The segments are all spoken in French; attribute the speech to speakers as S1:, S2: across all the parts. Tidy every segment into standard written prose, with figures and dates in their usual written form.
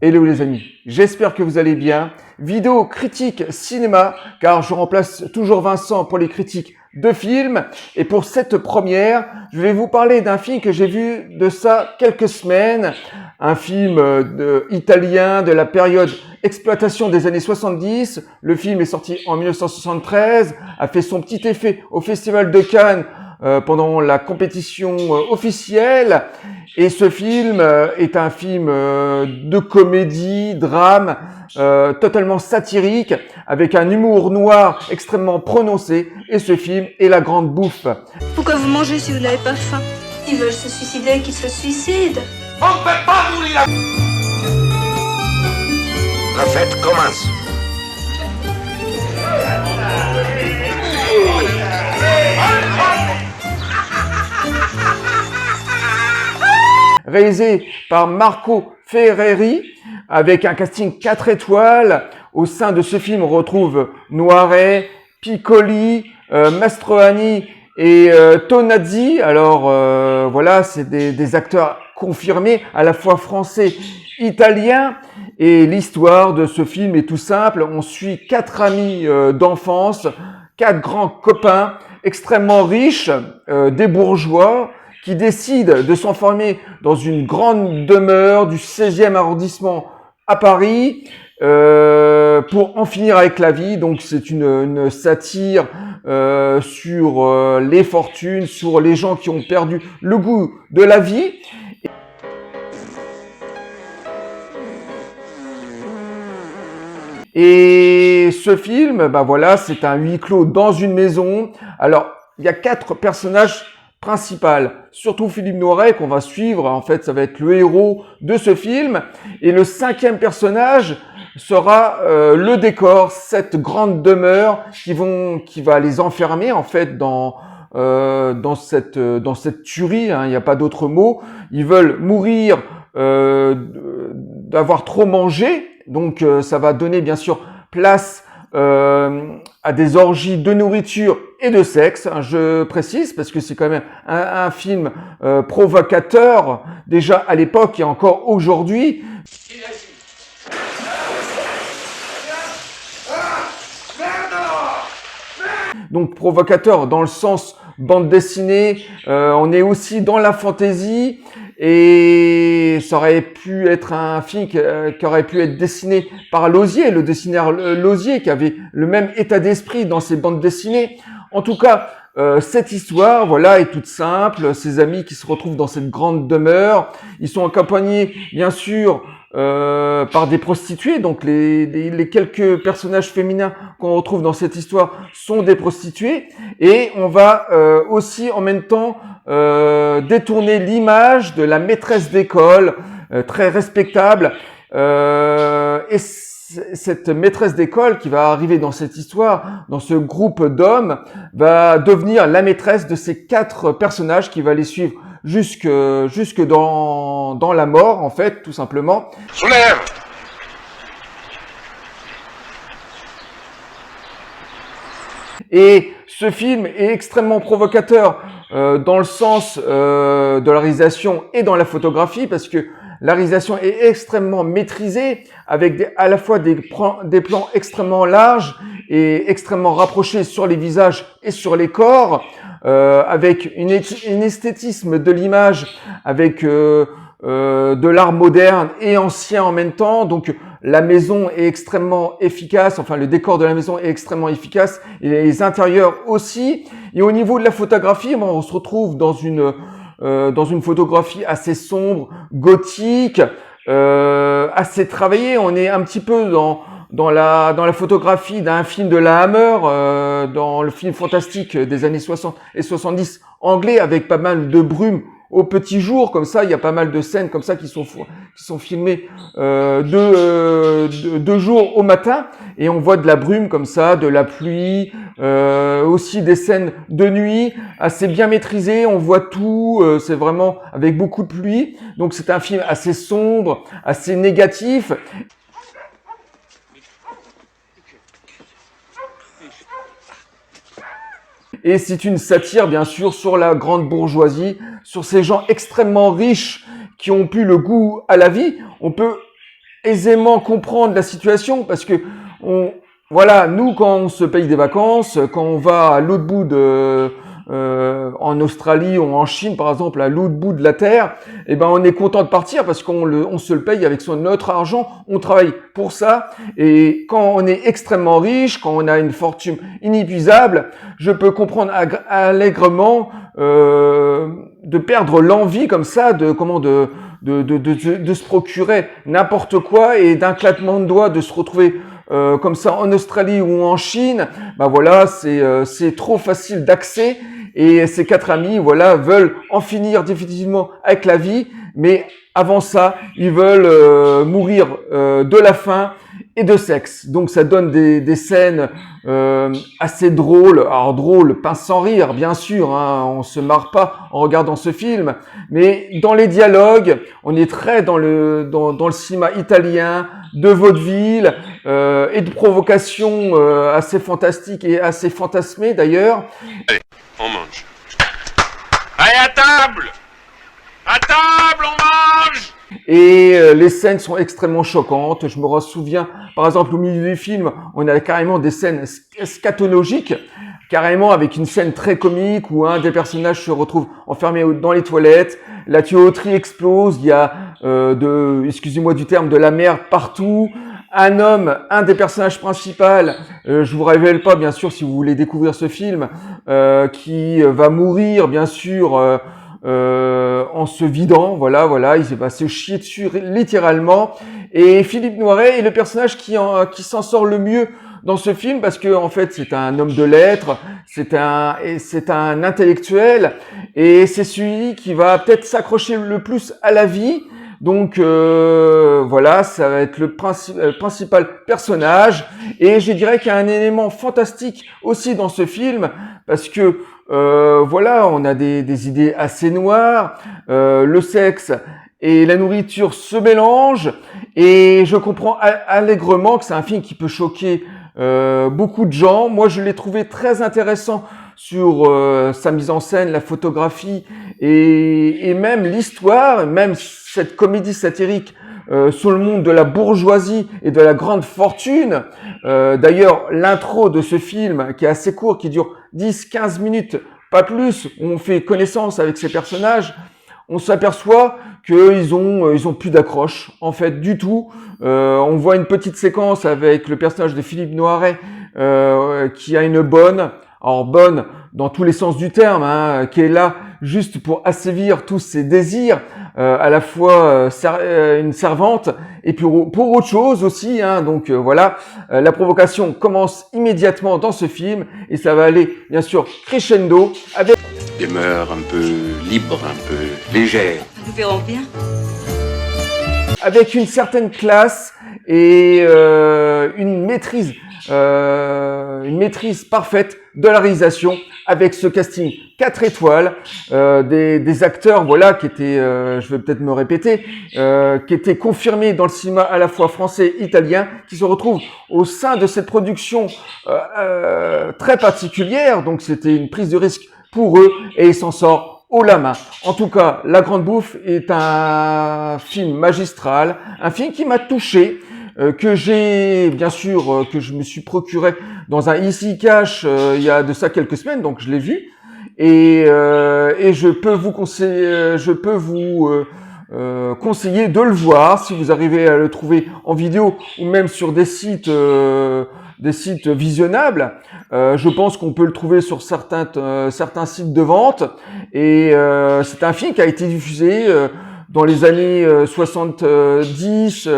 S1: Hello les amis, j'espère que vous allez bien. Vidéo critique cinéma, car je remplace toujours Vincent pour les critiques de films. Et pour cette première, je vais vous parler d'un film que j'ai vu de ça quelques semaines. Un film italien de la période exploitation des années 70. Le film est sorti en 1973, a fait son petit effet au Festival de Cannes pendant la compétition officielle. Et ce film est un film de comédie, drame, totalement satirique, avec un humour noir extrêmement prononcé. Et ce film est La Grande Bouffe.
S2: Pourquoi vous mangez si vous n'avez pas faim?
S3: Ils veulent se suicider, qu'ils se suicident.
S4: On ne peut pas mourir. La fête commence.
S1: Réalisé par Marco Ferreri, avec un casting 4 étoiles. Au sein de ce film, on retrouve Noiret, Piccoli, Mastroianni et Tonazzi. Alors voilà, c'est des acteurs confirmés, à la fois français, italiens. Et l'histoire de ce film est tout simple. On suit 4 amis d'enfance, 4 grands copains extrêmement riches, des bourgeois, qui décident de s'enfermer dans une grande demeure du 16e arrondissement à Paris pour en finir avec la vie. Donc c'est une satire sur les fortunes, sur les gens qui ont perdu le goût de la vie. Et ce film, bah voilà, c'est un huis clos dans une maison. Alors, il y a 4 personnages principal, surtout Philippe Noiret qu'on va suivre, en fait ça va être le héros de ce film, et le 5e personnage sera le décor, cette grande demeure qui va les enfermer en fait dans cette tuerie, hein, il n'y a pas d'autre mot. Ils veulent mourir d'avoir trop mangé, donc ça va donner bien sûr place à des orgies de nourriture et de sexe, hein, je précise, parce que c'est quand même un film provocateur, déjà à l'époque et encore aujourd'hui. Donc provocateur dans le sens bande dessinée, on est aussi dans la fantaisie, et ça aurait pu être un film qui aurait pu être dessiné par Lauzier, le dessinateur Lauzier, qui avait le même état d'esprit dans ses bandes dessinées. En tout cas, cette histoire, voilà, est toute simple. Ces amis qui se retrouvent dans cette grande demeure, ils sont accompagnés, bien sûr, par des prostituées. Donc les quelques personnages féminins qu'on retrouve dans cette histoire sont des prostituées. Et on va aussi en même temps détourner l'image de la maîtresse d'école, très respectable. Et cette maîtresse d'école qui va arriver dans cette histoire, dans ce groupe d'hommes, va devenir la maîtresse de ces 4 personnages qui va les suivre jusque dans la mort, en fait, tout simplement.
S4: Soulève.
S1: Et ce film est extrêmement provocateur dans le sens de la réalisation et dans la photographie, parce que la réalisation est extrêmement maîtrisée, avec à la fois des plans extrêmement larges et extrêmement rapprochés sur les visages et sur les corps, avec une esthétisme de l'image, avec de l'art moderne et ancien en même temps. Donc la maison est extrêmement efficace, enfin le décor de la maison est extrêmement efficace, et les intérieurs aussi. Et au niveau de la photographie, on se retrouve dans une photographie assez sombre, gothique, assez travaillée. On est un petit peu dans la photographie d'un film de la Hammer, dans le film fantastique des années 60 et 70 anglais, avec pas mal de brume au petit jour, comme ça. Il y a pas mal de scènes comme ça qui sont filmées de jour au matin, et on voit de la brume comme ça, de la pluie, aussi des scènes de nuit assez bien maîtrisées. On voit tout, c'est vraiment avec beaucoup de pluie. Donc c'est un film assez sombre, assez négatif. Et c'est une satire, bien sûr, sur la grande bourgeoisie, sur ces gens extrêmement riches qui ont pu le goût à la vie. On peut aisément comprendre la situation parce que voilà, nous quand on se paye des vacances, quand on va à l'autre bout en Australie ou en Chine par exemple, à l'autre bout de la terre, eh ben on est content de partir parce qu'on se le paye avec notre argent, on travaille pour ça. Et quand on est extrêmement riche, quand on a une fortune inépuisable, je peux comprendre allègrement de perdre l'envie comme ça de se procurer n'importe quoi et d'un claquement de doigts de se retrouver comme ça en Australie ou en Chine. Ben voilà, c'est trop facile d'accès et ces 4 amis voilà veulent en finir définitivement avec la vie, mais avant ça ils veulent mourir de la faim et de sexe. Donc ça donne des scènes assez drôles. Alors drôles, pas sans rire bien sûr, hein, on se marre pas en regardant ce film, mais dans les dialogues, on est très dans le cinéma italien, de vaudeville et de provocation assez fantastique et assez fantasmée d'ailleurs.
S4: Allez, on mange. Allez, à table! À table, on mange!
S1: Et les scènes sont extrêmement choquantes. Je me souviens, par exemple, au milieu du film, on a carrément des scènes scatologiques, carrément avec une scène très comique où un des personnages se retrouve enfermé dans les toilettes, la tuyauterie explose, il y a excusez-moi du terme, de la merde partout. Un des personnages principaux, je vous révèle pas bien sûr si vous voulez découvrir ce film, qui va mourir bien sûr en se vidant, voilà, il va se chier dessus littéralement. Et Philippe Noiret est le personnage qui s'en sort le mieux dans ce film parce que en fait c'est un homme de lettres, c'est un intellectuel et c'est celui qui va peut-être s'accrocher le plus à la vie. Donc voilà, ça va être le principal personnage et je dirais qu'il y a un élément fantastique aussi dans ce film parce que voilà, on a des idées assez noires, le sexe et la nourriture se mélangent et je comprends allègrement que c'est un film qui peut choquer beaucoup de gens. Moi, je l'ai trouvé très intéressant sur sa mise en scène, la photographie et même l'histoire, même cette comédie satirique sur le monde de la bourgeoisie et de la grande fortune. D'ailleurs, l'intro de ce film, qui est assez court, qui dure 10-15 minutes, pas plus, où on fait connaissance avec ces personnages, on s'aperçoit qu'ils ont plus d'accroche, en fait, du tout. On voit une petite séquence avec le personnage de Philippe Noiret, qui a une bonne, alors bonne dans tous les sens du terme, hein, qui est là juste pour assévir tous ses désirs, à la fois une servante et puis pour autre chose aussi, hein. Donc voilà, la provocation commence immédiatement dans ce film et ça va aller bien sûr crescendo avec
S4: Des mœurs un peu libres, un peu légères.
S2: Nous verrons bien.
S1: avec une certaine classe et une maîtrise parfaite de la réalisation avec ce casting 4 étoiles, des acteurs voilà qui étaient, je vais peut-être me répéter, qui étaient confirmés dans le cinéma à la fois français et italien, qui se retrouvent au sein de cette production très particulière. Donc c'était une prise de risque pour eux et ils s'en sortent haut la main. En tout cas, La Grande Bouffe est un film magistral, un film qui m'a touché, que j'ai bien sûr que je me suis procuré dans un Easy Cash il y a de ça quelques semaines, donc je l'ai vu et je peux vous conseiller, conseiller de le voir si vous arrivez à le trouver en vidéo ou même sur des sites visionnables. Je pense qu'on peut le trouver sur certains sites de vente et c'est un film qui a été diffusé dans les années 70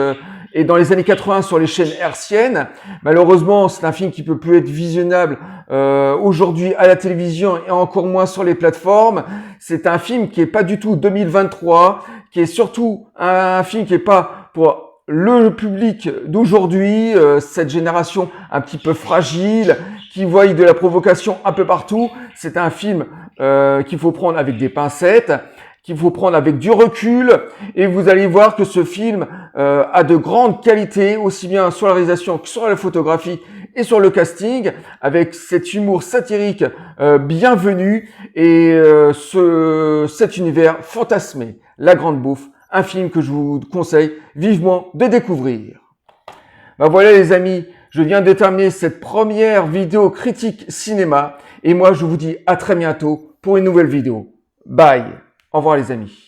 S1: et dans les années 80 sur les chaînes hertziennes. Malheureusement, c'est un film qui peut plus être visionnable aujourd'hui à la télévision et encore moins sur les plateformes. C'est un film qui est pas du tout 2023, qui est surtout un film qui est pas pour le public d'aujourd'hui, cette génération un petit peu fragile, qui voit de la provocation un peu partout. C'est un film qu'il faut prendre avec des pincettes, qu'il faut prendre avec du recul, et vous allez voir que ce film a de grandes qualités, aussi bien sur la réalisation que sur la photographie et sur le casting, avec cet humour satirique bienvenu et cet univers fantasmé. La Grande Bouffe, un film que je vous conseille vivement de découvrir. Ben voilà les amis, je viens de terminer cette première vidéo critique cinéma et moi je vous dis à très bientôt pour une nouvelle vidéo. Bye. Au revoir les amis.